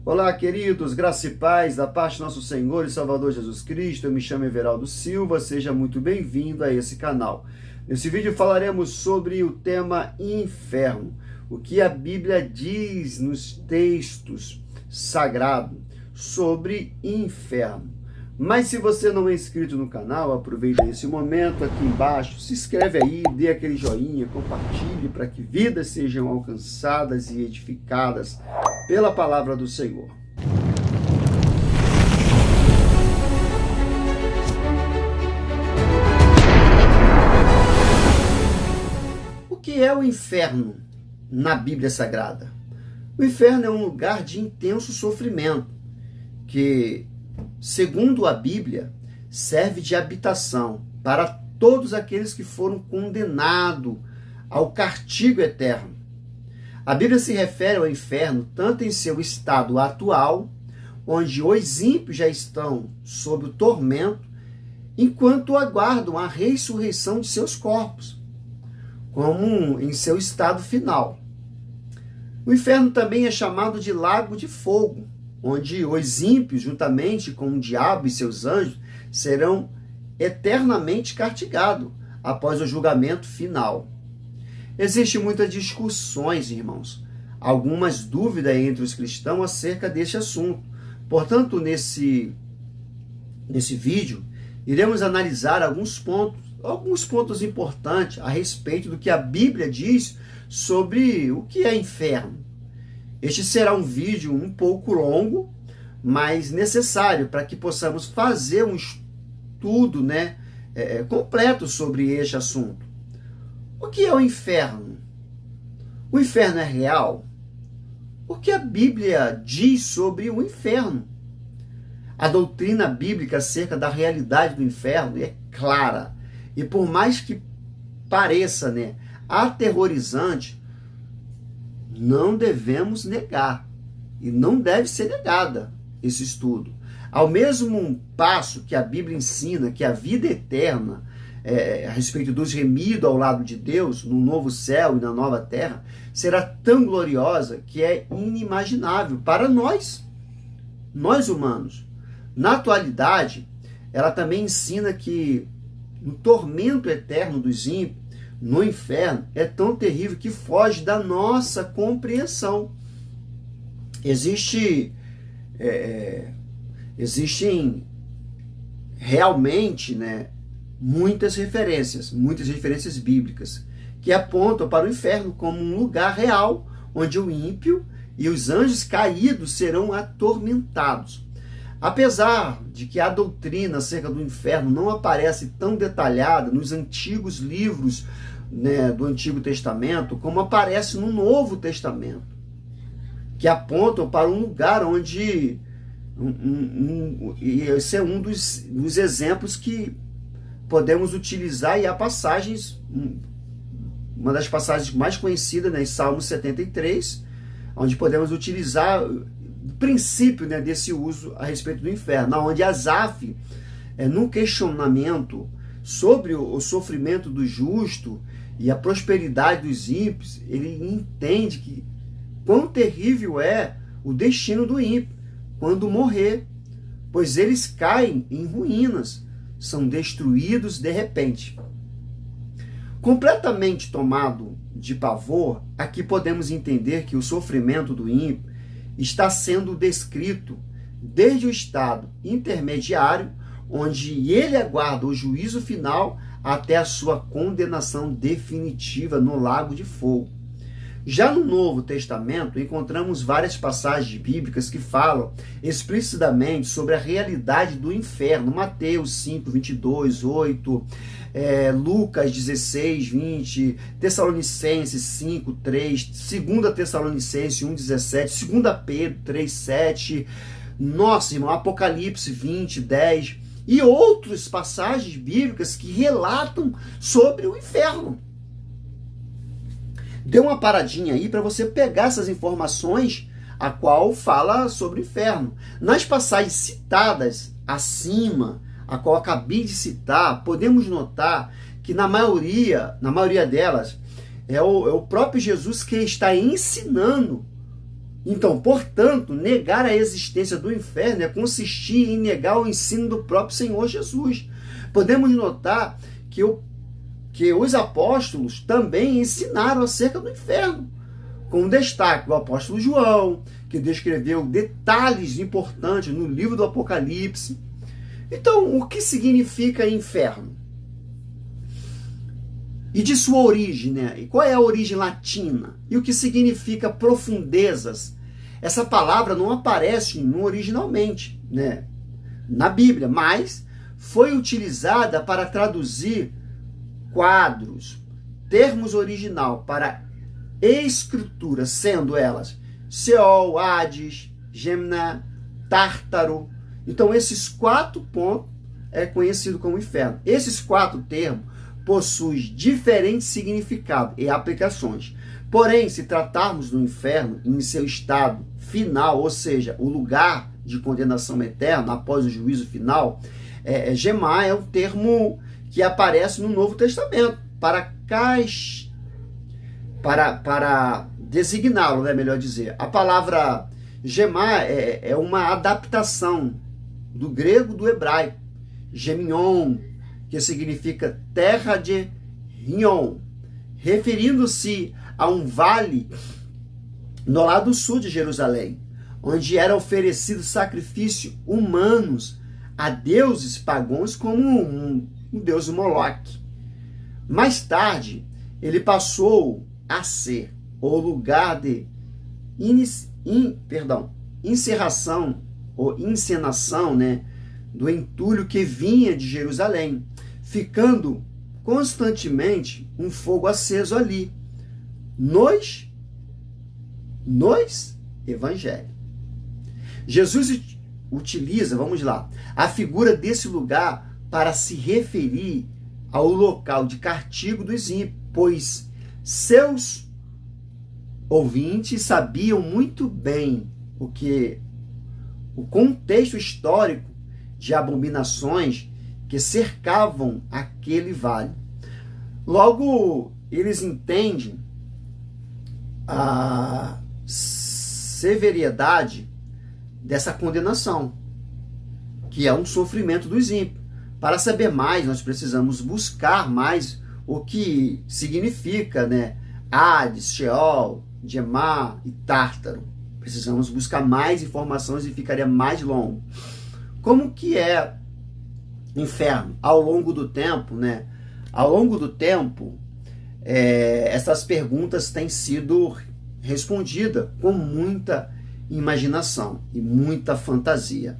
Olá, queridos, graça e paz da parte do nosso Senhor e Salvador Jesus Cristo. Eu me chamo Everaldo Silva, seja muito bem-vindo a esse canal. Nesse vídeo falaremos sobre o tema inferno, o que a Bíblia diz nos textos sagrados sobre inferno. Mas se você não é inscrito no canal, aproveita esse momento aqui embaixo, se inscreve aí, dê aquele joinha, compartilhe para que vidas sejam alcançadas e edificadas pela palavra do Senhor. O que é o inferno na Bíblia Sagrada? O inferno é um lugar de intenso sofrimento que, segundo a Bíblia, serve de habitação para todos aqueles que foram condenados ao castigo eterno. A Bíblia se refere ao inferno tanto em seu estado atual, onde os ímpios já estão sob o tormento, enquanto aguardam a ressurreição de seus corpos, como em seu estado final. O inferno também é chamado de lago de fogo, onde os ímpios, juntamente com o diabo e seus anjos, serão eternamente castigados após o julgamento final. Existem muitas discussões, irmãos, algumas dúvidas entre os cristãos acerca deste assunto. Portanto, nesse vídeo, iremos analisar alguns pontos importantes a respeito do que a Bíblia diz sobre o que é inferno. Este será um vídeo um pouco longo, mas necessário para que possamos fazer um estudo completo sobre este assunto. O que é o inferno? O inferno é real? O que a Bíblia diz sobre o inferno? A doutrina bíblica acerca da realidade do inferno é clara. E por mais que pareça aterrorizante, não devemos negar. E não deve ser negada esse estudo. Ao mesmo passo que a Bíblia ensina que a vida eterna, a respeito dos remidos ao lado de Deus, no novo céu e na nova terra, será tão gloriosa que é inimaginável para nós humanos. Na atualidade, ela também ensina que o tormento eterno dos ímpios no inferno é tão terrível que foge da nossa compreensão. Existem realmente muitas referências bíblicas que apontam para o inferno como um lugar real onde o ímpio e os anjos caídos serão atormentados. Apesar de que a doutrina acerca do inferno não aparece tão detalhada nos antigos livros do Antigo Testamento, como aparece no Novo Testamento, que apontam para um lugar onde e esse é um dos exemplos que podemos utilizar, e há passagens, uma das passagens mais conhecidas, em Salmo 73, onde podemos utilizar o princípio desse uso a respeito do inferno, onde Asaf, num questionamento sobre o sofrimento do justo e a prosperidade dos ímpios, ele entende que quão terrível é o destino do ímpio quando morrer, pois eles caem em ruínas, são destruídos de repente. Completamente tomado de pavor, aqui podemos entender que o sofrimento do ímpio está sendo descrito desde o estado intermediário, onde ele aguarda o juízo final, até a sua condenação definitiva no lago de fogo. Já no Novo Testamento, encontramos várias passagens bíblicas que falam explicitamente sobre a realidade do inferno. Mateus 5, 22, 8, Lucas 16, 20, Tessalonicenses 5, 3, 2 Tessalonicenses 1, 17, 2 Pedro 3, 7, nossa, irmão, Apocalipse 20, 10 e outras passagens bíblicas que relatam sobre o inferno. Dê uma paradinha aí para você pegar essas informações a qual fala sobre o inferno. Nas passagens citadas acima, a qual acabei de citar, podemos notar que na maioria delas, é o próprio Jesus que está ensinando Então, portanto, negar a existência do inferno é consistir em negar o ensino do próprio Senhor Jesus. Podemos notar que os apóstolos também ensinaram acerca do inferno, com destaque o apóstolo João, que descreveu detalhes importantes no livro do Apocalipse. Então, o que significa inferno? E de sua origem, né? E qual é a origem latina? E o que significa profundezas? Essa palavra não aparece originalmente, né, na Bíblia, mas foi utilizada para traduzir quadros, termos original para escritura, sendo elas Seol, Hades, Gemna, Tártaro. Então, esses 4 pontos é conhecido como inferno. Esses 4 termos possuem diferentes significados e aplicações. Porém, se tratarmos do inferno em seu estado final, ou seja, o lugar de condenação eterna após o juízo final, Gemá é um termo que aparece no Novo Testamento para designá-lo, né, melhor dizer. A palavra Gemá é uma adaptação do grego do hebraico, Gemion, que significa terra de Rion, referindo-se a um vale no lado sul de Jerusalém, onde era oferecido sacrifício humanos a deuses pagãos como o deus Moloque. Mais tarde, ele passou a ser o lugar de encerração ou encenação, né, do entulho que vinha de Jerusalém, ficando constantemente um fogo aceso ali, nos evangelhos. Jesus utiliza, vamos lá, a figura desse lugar para se referir ao local de castigo dos ímpios, pois seus ouvintes sabiam muito bem o contexto histórico de abominações que cercavam aquele vale. Logo, eles entendem a severidade dessa condenação, que é um sofrimento dos ímpios. Para saber mais, nós precisamos buscar mais o que significa, né, Hades, Sheol, Gemá e Tártaro. Precisamos buscar mais informações e ficaria mais longo. Como que é inferno? Ao longo do tempo, né? Ao longo do tempo, essas perguntas têm sido respondidas com muita imaginação e muita fantasia,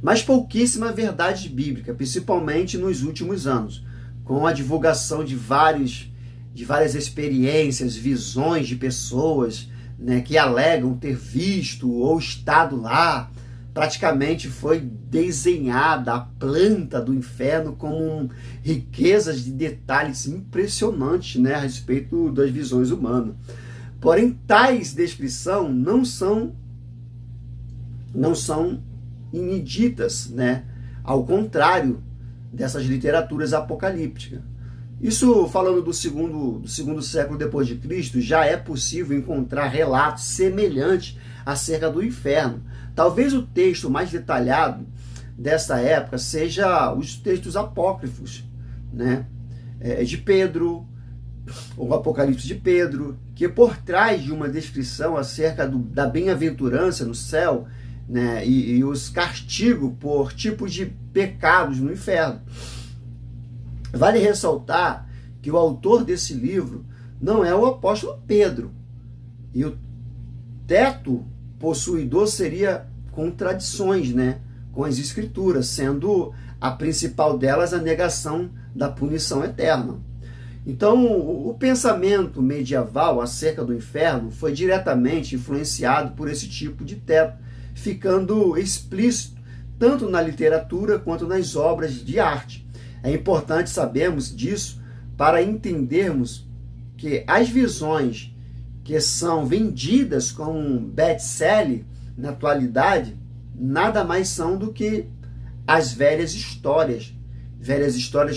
mas pouquíssima verdade bíblica, principalmente nos últimos anos, com a divulgação de várias experiências, visões de pessoas, né, que alegam ter visto ou estado lá. Praticamente foi desenhada a planta do inferno com riquezas de detalhes impressionantes, né, a respeito das visões humanas. Porém, tais descrições não são inéditas, né, ao contrário dessas literaturas apocalípticas. Isso, falando do segundo século depois de Cristo, já é possível encontrar relatos semelhantes acerca do inferno. Talvez o texto mais detalhado dessa época seja os textos apócrifos, né, de Pedro, o Apocalipse de Pedro, que por trás de uma descrição acerca da bem-aventurança no céu, né, e os castigos por tipos de pecados no inferno. Vale ressaltar que o autor desse livro não é o apóstolo Pedro, e o teto possuidor seria contradições, né, com as escrituras, sendo a principal delas a negação da punição eterna. Então, o pensamento medieval acerca do inferno foi diretamente influenciado por esse tipo de teto, ficando explícito tanto na literatura quanto nas obras de arte. É importante sabermos disso para entendermos que as visões que são vendidas como best-seller na atualidade nada mais são do que as velhas histórias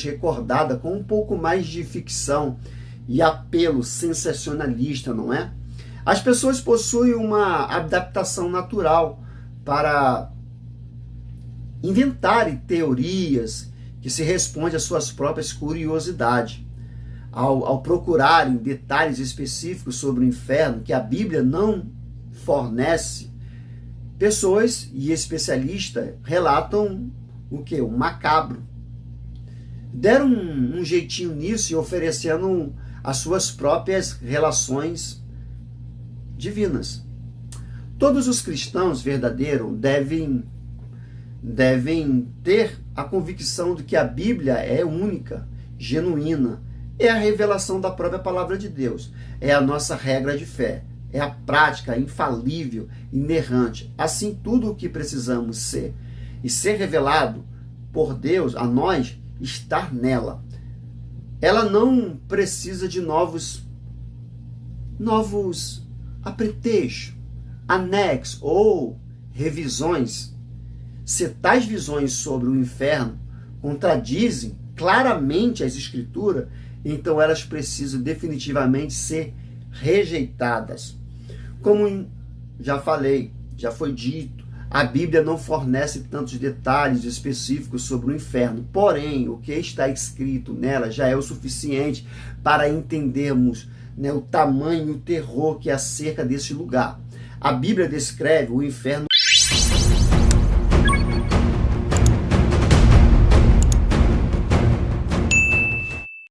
recordadas com um pouco mais de ficção e apelo sensacionalista, não é? As pessoas possuem uma adaptação natural para inventarem teorias que se respondem às suas próprias curiosidades. Ao procurarem detalhes específicos sobre o inferno que a Bíblia não fornece, pessoas e especialistas relatam o que? O macabro. Deram um jeitinho nisso e oferecendo as suas próprias relações divinas. Todos os cristãos verdadeiros devem ter a convicção de que a Bíblia é única, genuína, é a revelação da própria palavra de Deus, é a nossa regra de fé, é a prática infalível, inerrante. Assim, tudo o que precisamos ser e ser revelado por Deus a nós, estar nela. Ela não precisa de novos apetrechos, anexos ou revisões. Se tais visões sobre o inferno contradizem claramente as Escrituras, então elas precisam definitivamente ser rejeitadas. Como já falei, já foi dito, a Bíblia não fornece tantos detalhes específicos sobre o inferno, porém, o que está escrito nela já é o suficiente para entendermos, o tamanho e o terror que há acerca desse lugar. A Bíblia descreve o inferno